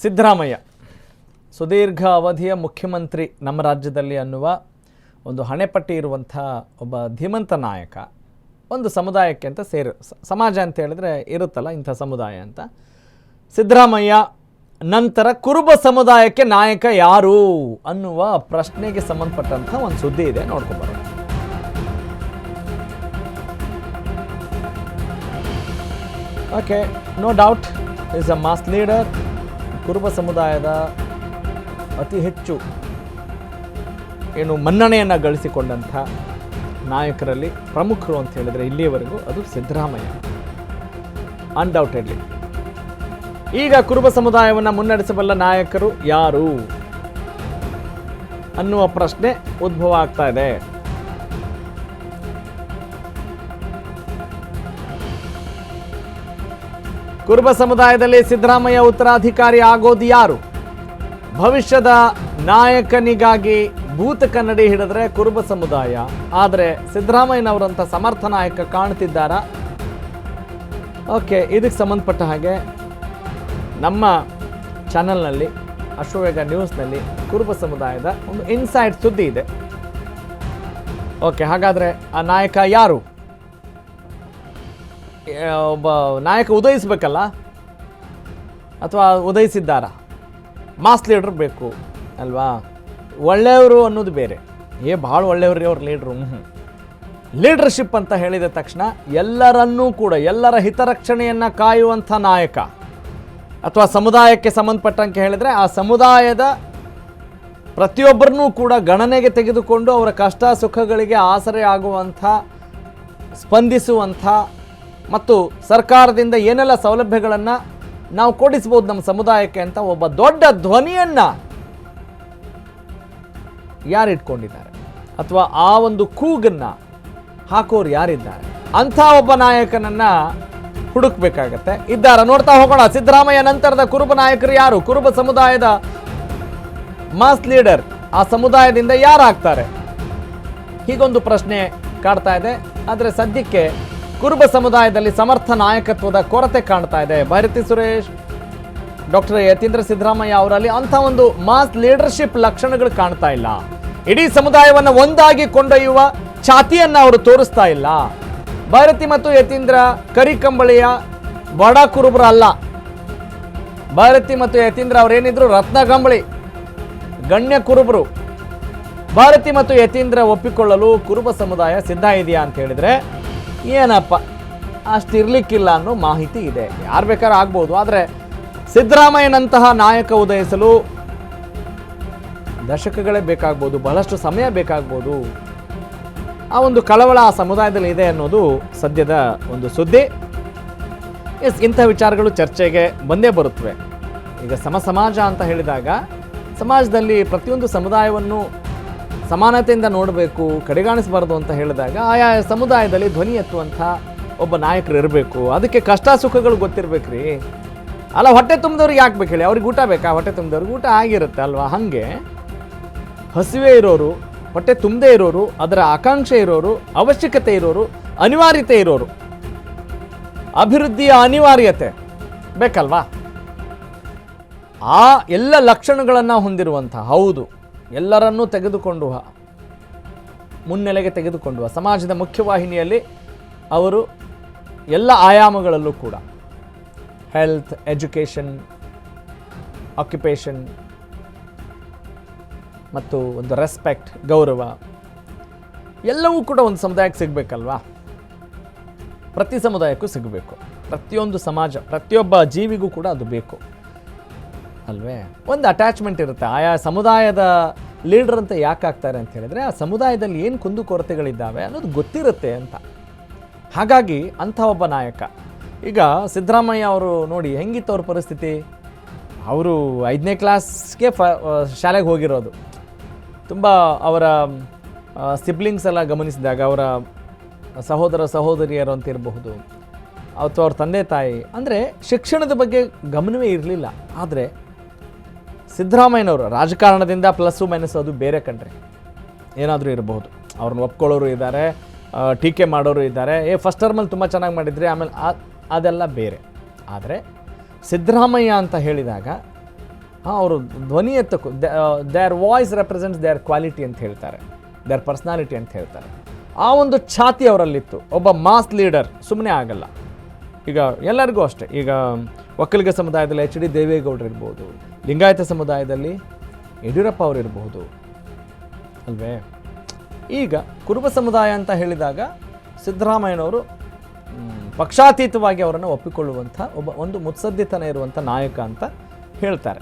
ಸಿದ್ದರಾಮಯ್ಯ ಸುದೀರ್ಘ ಅವಧಿಯ ಮುಖ್ಯಮಂತ್ರಿ ನಮ್ಮ ರಾಜ್ಯದಲ್ಲಿ ಅನ್ನುವ ಒಂದು ಹಣೆಪಟ್ಟಿ ಇರುವಂಥ ಒಬ್ಬ ಧೀಮಂತ ನಾಯಕ ಒಂದು ಸಮುದಾಯಕ್ಕೆ ಅಂತ ಸಮಾಜ ಅಂತ ಹೇಳಿದ್ರೆ ಇರುತ್ತಲ್ಲ ಇಂಥ ಸಮುದಾಯ ಅಂತ. ಸಿದ್ದರಾಮಯ್ಯ ನಂತರ ಕುರುಬ ಸಮುದಾಯಕ್ಕೆ ನಾಯಕ ಯಾರು ಅನ್ನುವ ಪ್ರಶ್ನೆಗೆ ಸಂಬಂಧಪಟ್ಟಂಥ ಒಂದು ಸುದ್ದಿ ಇದೆ, ನೋಡ್ಕೊಂಬರೋಣ. Okay, no doubt is a mass leader. Kuruba ಸಮುದಾಯದ ಅತಿ ಹೆಚ್ಚು ಮನ್ನಣೆಯನ್ನು ಗಳಿಸಿಕೊಂಡಂಥ ನಾಯಕರಲ್ಲಿ ಪ್ರಮುಖರು ಅಂತ ಹೇಳಿದರೆ ಇಲ್ಲಿಯವರೆಗೂ ಅದು ಸಿದ್ದರಾಮಯ್ಯ, ಅನ್ಡೌಟೆಡ್ಲಿ. ಈಗ ಕುರುಬ ಸಮುದಾಯವನ್ನು ಮುನ್ನಡೆಸಬಲ್ಲ ನಾಯಕರು ಯಾರು ಅನ್ನುವ ಪ್ರಶ್ನೆ ಉದ್ಭವ ಆಗ್ತಾ ಇದೆ. ಕುರುಬ ಸಮುದಾಯದಲ್ಲಿ ಸಿದ್ದರಾಮಯ್ಯ ಉತ್ತರಾಧಿಕಾರಿ ಆಗೋದು ಯಾರು? ಭವಿಷ್ಯದ ನಾಯಕನಿಗಾಗಿ ಭೂತ ಕನ್ನಡಿ ಹಿಡಿದ್ರೆ ಕುರುಬ ಸಮುದಾಯ, ಆದರೆ ಸಿದ್ದರಾಮಯ್ಯನವರಂಥ ಸಮರ್ಥ ನಾಯಕ ಕಾಣ್ತಿದ್ದಾರಾ? ಓಕೆ, ಇದಕ್ಕೆ ಸಂಬಂಧಪಟ್ಟ ಹಾಗೆ ನಮ್ಮ ಚಾನಲ್ನಲ್ಲಿ ಅಶ್ವವೇಗ ನ್ಯೂಸ್ನಲ್ಲಿ ಕುರುಬ ಸಮುದಾಯದ ಒಂದು ಇನ್ಸೈಡ್ ಸುದ್ದಿ ಇದೆ. ಓಕೆ, ಹಾಗಾದರೆ ಆ ನಾಯಕ ಯಾರು? ಒಬ್ಬ ನಾಯಕ ಉದಯಿಸಬೇಕಲ್ಲ, ಅಥವಾ ಉದಯಿಸಿದ್ದಾರಾ? ಮಾಸ್ ಲೀಡರ್ ಬೇಕು ಅಲ್ವಾ? ಒಳ್ಳೆಯವರು ಅನ್ನೋದು ಬೇರೆ. ಭಾಳ ಒಳ್ಳೆಯವ್ರಿ ಅವ್ರ ಲೀಡ್ರು. ಲೀಡರ್ಶಿಪ್ ಅಂತ ಹೇಳಿದ ತಕ್ಷಣ ಎಲ್ಲರನ್ನೂ ಕೂಡ ಎಲ್ಲರ ಹಿತರಕ್ಷಣೆಯನ್ನು ಕಾಯುವಂಥ ನಾಯಕ, ಅಥವಾ ಸಮುದಾಯಕ್ಕೆ ಸಂಬಂಧಪಟ್ಟಂಗೆ ಹೇಳಿದರೆ ಆ ಸಮುದಾಯದ ಪ್ರತಿಯೊಬ್ಬರನ್ನೂ ಕೂಡ ಗಣನೆಗೆ ತೆಗೆದುಕೊಂಡು ಅವರ ಕಷ್ಟ ಸುಖಗಳಿಗೆ ಆಸರೆ ಆಗುವಂಥ, ಸ್ಪಂದಿಸುವಂಥ ಮತ್ತು ಸರ್ಕಾರದಿಂದ ಏನೆಲ್ಲ ಸೌಲಭ್ಯಗಳನ್ನು ನಾವು ಕೊಡಿಸ್ಬೋದು ನಮ್ಮ ಸಮುದಾಯಕ್ಕೆ ಅಂತ ಒಬ್ಬ ದೊಡ್ಡ ಧ್ವನಿಯನ್ನು ಯಾರಿಟ್ಕೊಂಡಿದ್ದಾರೆ, ಅಥವಾ ಆ ಒಂದು ಕೂಗನ್ನು ಹಾಕೋರು ಯಾರಿದ್ದಾರೆ, ಅಂಥ ಒಬ್ಬ ನಾಯಕನನ್ನು ಹುಡುಕ್ಬೇಕಾಗತ್ತೆ. ಇದ್ದಾರ, ನೋಡ್ತಾ ಹೋಗೋಣ. ಸಿದ್ದರಾಮಯ್ಯ ನಂತರದ ಕುರುಬ ನಾಯಕರು ಯಾರು? ಕುರುಬ ಸಮುದಾಯದ ಮಾಸ್ ಲೀಡರ್ ಆ ಸಮುದಾಯದಿಂದ ಯಾರಾಗ್ತಾರೆ? ಹೀಗೊಂದು ಪ್ರಶ್ನೆ ಕಾಡ್ತಾ ಇದೆ. ಆದರೆ ಸದ್ಯಕ್ಕೆ ಕುರುಬ ಸಮುದಾಯದಲ್ಲಿ ಸಮರ್ಥ ನಾಯಕತ್ವದ ಕೊರತೆ ಕಾಣ್ತಾ ಇದೆ. ಭಾರತಿ ಸುರೇಶ್, ಡಾಕ್ಟರ್ ಯತೀಂದ್ರ ಸಿದ್ದರಾಮಯ್ಯ ಅವರಲ್ಲಿ ಅಂಥ ಒಂದು ಮಾಸ್ ಲೀಡರ್ಶಿಪ್ ಲಕ್ಷಣಗಳು ಕಾಣ್ತಾ ಇಲ್ಲ. ಇಡೀ ಸಮುದಾಯವನ್ನು ಒಂದಾಗಿ ಕೊಂಡೊಯ್ಯುವ ಛಾತಿಯನ್ನು ಅವರು ತೋರಿಸ್ತಾ ಇಲ್ಲ. ಭಾರತಿ ಮತ್ತು ಯತೀಂದ್ರ ಕರಿಕಂಬಳಿಯ ಬಡ ಕುರುಬರು ಅಲ್ಲ. ಭಾರತಿ ಮತ್ತು ಯತೀಂದ್ರ ಅವರೇನಿದ್ರು ರತ್ನಗಂಬಳಿ ಗಣ್ಯ ಕುರುಬರು. ಭಾರತಿ ಮತ್ತು ಯತೀಂದ್ರ ಒಪ್ಪಿಕೊಳ್ಳಲು ಕುರುಬ ಸಮುದಾಯ ಸಿದ್ಧ ಇದೆಯಾ ಅಂತ ಹೇಳಿದ್ರೆ ಏನಪ್ಪ ಅಷ್ಟಿರ್ಲಿಕ್ಕಿಲ್ಲ ಅನ್ನೋ ಮಾಹಿತಿ ಇದೆ. ಯಾರು ಬೇಕಾದ್ರೂ ಆಗ್ಬೋದು, ಆದರೆ ಸಿದ್ದರಾಮಯ್ಯನಂತಹ ನಾಯಕ ಉದಯಿಸಲು ದಶಕಗಳೇ ಬೇಕಾಗ್ಬೋದು, ಬಹಳಷ್ಟು ಸಮಯ ಬೇಕಾಗ್ಬೋದು. ಆ ಒಂದು ಕಳವಳ ಆ ಸಮುದಾಯದಲ್ಲಿ ಇದೆ ಅನ್ನೋದು ಸದ್ಯದ ಒಂದು ಸುದ್ದಿ. ಇಂಥ ವಿಚಾರಗಳು ಚರ್ಚೆಗೆ ಬಂದೇ ಬರುತ್ತವೆ. ಈಗ ಸಮಾಜ ಅಂತ ಹೇಳಿದಾಗ ಸಮಾಜದಲ್ಲಿ ಪ್ರತಿಯೊಂದು ಸಮುದಾಯವನ್ನು ಸಮಾನತೆಯಿಂದ ನೋಡಬೇಕು, ಕಡೆಗಾಣಿಸಬಾರ್ದು ಅಂತ ಹೇಳಿದಾಗ ಆಯಾ ಸಮುದಾಯದಲ್ಲಿ ಧ್ವನಿ ಎತ್ತುವಂಥ ಒಬ್ಬ ನಾಯಕರು ಇರಬೇಕು. ಅದಕ್ಕೆ ಕಷ್ಟ ಸುಖಗಳು ಗೊತ್ತಿರ್ಬೇಕ್ರಿ. ಅಲ್ಲ, ಹೊಟ್ಟೆ ತುಂಬಿದವ್ರಿಗೆ ಯಾಕೆ ಬೇಕು ಹೇಳಿ? ಅವ್ರಿಗೆ ಊಟ ಬೇಕಾ? ಹೊಟ್ಟೆ ತುಂಬಿದವ್ರಿಗೆ ಊಟ ಆಗಿರುತ್ತೆ ಅಲ್ವಾ? ಹಾಗೆ ಹಸಿವೆ ಇರೋರು, ಹೊಟ್ಟೆ ತುಂಬದೇ ಇರೋರು, ಅದರ ಆಕಾಂಕ್ಷೆ ಇರೋರು, ಅವಶ್ಯಕತೆ ಇರೋರು, ಅನಿವಾರ್ಯತೆ ಇರೋರು, ಅಭಿವೃದ್ಧಿಯ ಅನಿವಾರ್ಯತೆ ಬೇಕಲ್ವಾ? ಆ ಎಲ್ಲ ಲಕ್ಷಣಗಳನ್ನು ಹೊಂದಿರುವಂಥ, ಹೌದು, ಎಲ್ಲರನ್ನೂ ತೆಗೆದುಕೊಂಡು ಮುನ್ನೆಲೆಗೆ ತೆಗೆದುಕೊಂಡು ಸಮಾಜದ ಮುಖ್ಯವಾಹಿನಿಯಲ್ಲಿ ಅವರು ಎಲ್ಲ ಆಯಾಮಗಳಲ್ಲೂ ಕೂಡ ಹೆಲ್ತ್, ಎಜುಕೇಷನ್, ಆಕ್ಯುಪೇಷನ್ ಮತ್ತು ಒಂದು ರೆಸ್ಪೆಕ್ಟ್, ಗೌರವ ಎಲ್ಲವೂ ಕೂಡ ಒಂದು ಸಮುದಾಯಕ್ಕೆ ಸಿಗಬೇಕಲ್ವಾ? ಪ್ರತಿ ಸಮುದಾಯಕ್ಕೂ ಸಿಗಬೇಕು. ಪ್ರತಿಯೊಂದು ಸಮಾಜ, ಪ್ರತಿಯೊಬ್ಬ ಜೀವಿಗೂ ಕೂಡ ಅದು ಬೇಕು ಅಲ್ವೇ? ಒಂದು ಅಟ್ಯಾಚ್ಮೆಂಟ್ ಇರುತ್ತೆ. ಆಯಾ ಸಮುದಾಯದ ಲೀಡರ್ ಅಂತ ಯಾಕೆ ಆಗ್ತಾರೆ ಅಂತ ಹೇಳಿದ್ರೆ ಆ ಸಮುದಾಯದಲ್ಲಿ ಏನು ಕುಂದುಕೊರತೆಗಳಿದ್ದಾವೆ ಅನ್ನೋದು ಗೊತ್ತಿರುತ್ತೆ ಅಂತ. ಹಾಗಾಗಿ ಅಂಥ ಒಬ್ಬ ನಾಯಕ. ಈಗ ಸಿದ್ದರಾಮಯ್ಯ ಅವರು ನೋಡಿ ಹೆಂಗಿತ್ತು ಅವ್ರ ಪರಿಸ್ಥಿತಿ. ಅವರು 5ನೇ ಕ್ಲಾಸ್ಗೆ ಶಾಲೆಗೆ ಹೋಗಿರೋದು. ತುಂಬ ಅವರ ಸಿಬ್ಲಿಂಗ್ಸ್ ಎಲ್ಲ ಗಮನಿಸಿದಾಗ ಅವರ ಸಹೋದರ ಸಹೋದರಿಯರು ಅಂತ ಇರಬಹುದು, ಅಥವಾ ಅವ್ರ ತಂದೆ ತಾಯಿ, ಅಂದರೆ ಶಿಕ್ಷಣದ ಬಗ್ಗೆ ಗಮನವೇ ಇರಲಿಲ್ಲ. ಆದರೆ ಸಿದ್ದರಾಮಯ್ಯನವರು ರಾಜಕಾರಣದಿಂದ ಪ್ಲಸ್ಸು ಮೈನಸ್ ಅದು ಬೇರೆ ಕಂಡ್ರೆ ಏನಾದರೂ ಇರಬಹುದು. ಅವ್ರನ್ನ ಒಪ್ಕೊಳ್ಳೋರು ಇದ್ದಾರೆ, ಟೀಕೆ ಮಾಡೋರು ಇದ್ದಾರೆ. ಫಸ್ಟ್ ಟರ್ಮಲ್ಲಿ ತುಂಬ ಚೆನ್ನಾಗಿ ಮಾಡಿದ್ರಿ, ಆಮೇಲೆ ಅದೆಲ್ಲ ಬೇರೆ. ಆದರೆ ಸಿದ್ದರಾಮಯ್ಯ ಅಂತ ಹೇಳಿದಾಗ ಅವರು ಧ್ವನಿ ಎತ್ತಕ್ಕೂ their voice represents their quality ಅಂತ ಹೇಳ್ತಾರೆ, ದೇರ್ ಪರ್ಸ್ನಾಲಿಟಿ ಅಂತ ಹೇಳ್ತಾರೆ. ಆ ಒಂದು ಛಾತಿ ಅವರಲ್ಲಿತ್ತು. ಒಬ್ಬ ಮಾಸ್ ಲೀಡರ್ ಸುಮ್ಮನೆ ಆಗಲ್ಲ. ಈಗ ಎಲ್ಲರಿಗೂ ಅಷ್ಟೇ, ಈಗ ಒಕ್ಕಲಿಗ ಸಮುದಾಯದಲ್ಲಿ ಎಚ್ ಡಿ ದೇವೇಗೌಡರು ಇರ್ಬೋದು, ಲಿಂಗಾಯತ ಸಮುದಾಯದಲ್ಲಿ ಯಡಿಯೂರಪ್ಪ ಅವರು ಇರಬಹುದು ಅಲ್ವೇ. ಈಗ ಕುರುಬ ಸಮುದಾಯ ಅಂತ ಹೇಳಿದಾಗ ಸಿದ್ದರಾಮಯ್ಯನವರು ಪಕ್ಷಾತೀತವಾಗಿ ಅವರನ್ನು ಒಪ್ಪಿಕೊಳ್ಳುವಂಥ ಒಂದು ಮುತ್ಸದ್ದಿತನ ಇರುವಂಥ ನಾಯಕ ಅಂತ ಹೇಳ್ತಾರೆ.